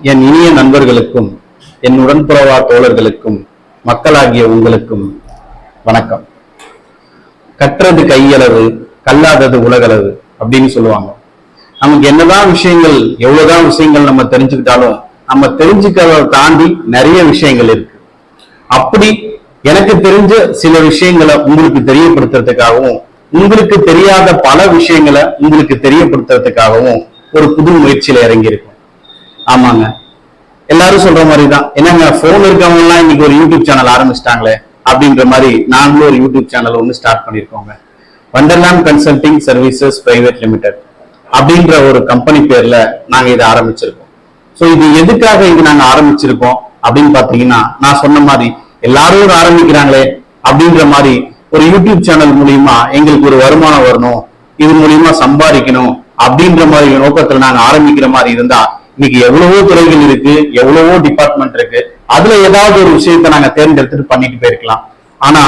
என் இனிய நண்பர்களுக்கும் என் உடன்புறவா தோழர்களுக்கும் மக்களாகிய உங்களுக்கும் வணக்கம். கற்றது கையளவு, கல்லாதது உலகளவு அப்படின்னு சொல்லுவாங்க. நமக்கு என்னதான் விஷயங்கள், எவ்வளவுதான் விஷயங்கள் நம்ம தெரிஞ்சுக்கிட்டாலும் நம்ம தெரிஞ்சுக்கிறத தாண்டி நிறைய விஷயங்கள் இருக்கு. அப்படி எனக்கு தெரிஞ்ச சில விஷயங்களை உங்களுக்கு தெரியப்படுத்துறதுக்காகவும், உங்களுக்கு தெரியாத பல விஷயங்களை உங்களுக்கு தெரியப்படுத்துறதுக்காகவும் ஒரு புது முயற்சியில இறங்கி இருக்கும். ஆமாங்க, எல்லாரும் சொல்ற மாதிரிதான், என்னங்க போன் இருக்கவங்க எல்லாம் இன்னைக்கு ஒரு யூடியூப் சேனல் ஆரம்பிச்சிட்டாங்களே அப்படின்ற மாதிரி நாங்களும் ஒரு யூடியூப் சேனல் ஒன்று ஸ்டார்ட் பண்ணிருக்கோங்க. Wonderland consulting services private limited அப்படின்ற ஒரு கம்பெனி பேர்ல நாங்க இதை ஆரம்பிச்சிருக்கோம். ஸோ இது எதுக்காக இது நாங்க ஆரம்பிச்சிருக்கோம் அப்படின்னு பாத்தீங்கன்னா, நான் சொன்ன மாதிரி எல்லாரும் ஆரம்பிக்கிறாங்களே அப்படின்ற மாதிரி ஒரு யூடியூப் சேனல் மூலியமா எங்களுக்கு ஒரு வருமானம் வரணும், இது மூலியமா சம்பாதிக்கணும் அப்படின்ற மாதிரி நோக்கத்துல நாங்க ஆரம்பிக்கிற மாதிரி இருந்தா, இன்னைக்கு எவ்வளவோ துறைகள் இருக்கு, எவ்வளவோ டிபார்ட்மெண்ட் இருக்கு, அதுல ஏதாவது ஒரு விஷயத்த நாங்க தேர்ந்தெடுத்துட்டு பண்ணிட்டு போயிருக்கலாம். ஆனா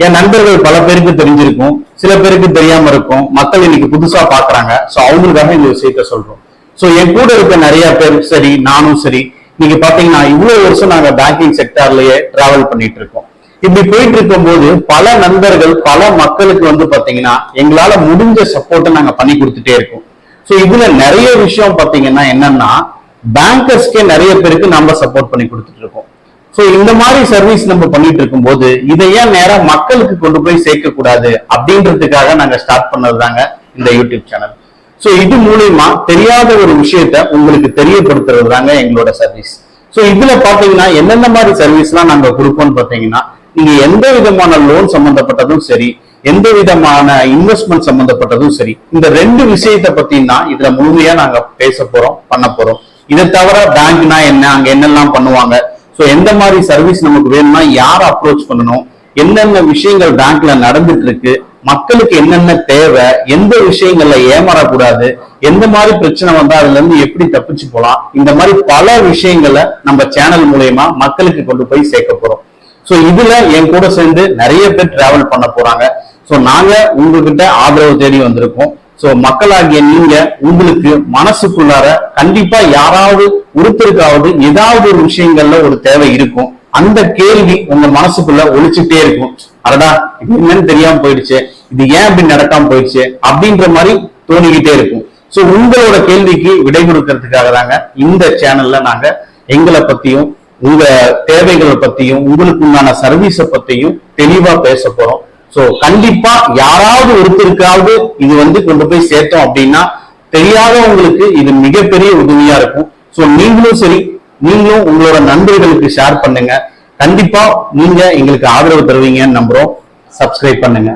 என் நண்பர்கள் பல பேருக்கு தெரிஞ்சிருக்கும், சில பேருக்கு தெரியாம இருக்கும். மக்கள் இன்னைக்கு புதுசா பாக்குறாங்க. சோ அவங்களுக்காக இந்த விஷயத்த சொல்றோம். சோ என் கூட இருக்க நிறைய பேர் சரி, நானும் சரி, இன்னைக்கு பாத்தீங்கன்னா இவ்வளவு வருஷம் நாங்க பேங்கிங் செக்டார்லயே டிராவல் பண்ணிட்டு இருக்கோம். இப்படி போயிட்டு இருக்கும் போது பல நண்பர்கள், பல மக்களுக்கு வந்து பாத்தீங்கன்னா எங்களால முடிஞ்ச சப்போர்ட்டை நாங்க பண்ணி கொடுத்துட்டே இருக்கோம். சோ இதுல நிறைய விஷயம் பாத்தீங்கன்னா என்னன்னா, பேங்கர்ஸ்க்கே நிறைய பேருக்கு நம்ம சப்போர்ட் பண்ணி கொடுத்துட்டு இருக்கோம். சோ இந்த மாதிரி சர்வீஸ் நம்ம பண்ணிட்டு இருக்கும் போது இதை ஏன் நேரம் மக்களுக்கு கொண்டு போய் சேர்க்க கூடாது அப்படின்றதுக்காக நாங்க ஸ்டார்ட் பண்ணதுதாங்க இந்த யூடியூப் சேனல். சோ இது மூலியமா தெரியாத ஒரு விஷயத்த உங்களுக்கு தெரியப்படுத்துறது தாங்க எங்களோட சர்வீஸ். சோ இதுல பாத்தீங்கன்னா என்னென்ன மாதிரி சர்வீஸ் எல்லாம் நாங்க கொடுப்போம்னு பாத்தீங்கன்னா, நீங்க எந்த விதமான லோன் சம்பந்தப்பட்டதும் சரி, எந்த விதமான இன்வெஸ்ட்மெண்ட் சம்பந்தப்பட்டதும் சரி, இந்த ரெண்டு விஷயத்தை பத்தி தான் இதுல முழுமையா நாங்க பேச போறோம், பண்ண போறோம். இதை தவிர பேங்க்னா என்ன, அங்க என்னெல்லாம் பண்ணுவாங்க, சோ எந்த மாதிரி சர்வீஸ் நமக்கு வேணும்னா யார் அப்ரோச் பண்ணணும், என்னென்ன விஷயங்கள் பேங்க்ல நடந்துட்டு இருக்கு, மக்களுக்கு என்னென்ன தேவை, எந்த விஷயங்கள்ல ஏமாறக்கூடாது, எந்த மாதிரி பிரச்சனை வந்தா அதுல இருந்து எப்படி தப்பிச்சு போலாம், இந்த மாதிரி பல விஷயங்களை நம்ம சேனல் மூலயமா மக்களுக்கு கொண்டு போய் சேர்க்க போறோம். சோ இதுல என் கூட சேர்ந்து நிறைய பேர் டிராவல் பண்ண போறாங்க. சோ நாங்க உங்ககிட்ட ஆதரவு தேடி வந்திருக்கோம். சோ மக்களாகிய நீங்க உங்களுக்கு மனசுக்குள்ளார கண்டிப்பா யாராவது ஒருத்தருக்காவது ஏதாவது ஒரு விஷயங்கள்ல ஒரு தேவை இருக்கும். அந்த கேள்வி உங்க மனசுக்குள்ள ஒழிச்சுட்டே இருக்கும். அடடா, இது என்னன்னு தெரியாம போயிடுச்சு, இது ஏன் இப்படி நடக்காம போயிடுச்சு அப்படின்ற மாதிரி தோணிக்கிட்டே இருக்கும். சோ உங்களோட கேள்விக்கு விடை கொடுக்கறதுக்காக தாங்க இந்த சேனல்ல நாங்க எங்களை பத்தியும், உங்க தேவைகளை பத்தியும், உங்களுக்கு உண்டான சர்வீஸ பத்தியும் தெளிவா பேச போறோம். சோ கண்டிப்பா யாராவது ஒருத்தருக்காவது இது வந்து கொண்டு போய் சேர்த்தோம் அப்படின்னா தெரியாதவங்களுக்கு இது மிகப்பெரிய உதவியா இருக்கும். சோ நீங்களும் சரி, நீங்களும் உங்களோட நண்பர்களுக்கு ஷேர் பண்ணுங்க. கண்டிப்பா நீங்க எங்களுக்கு ஆதரவு தருவீங்கன்னு நம்புறோம். சப்ஸ்கிரைப் பண்ணுங்க.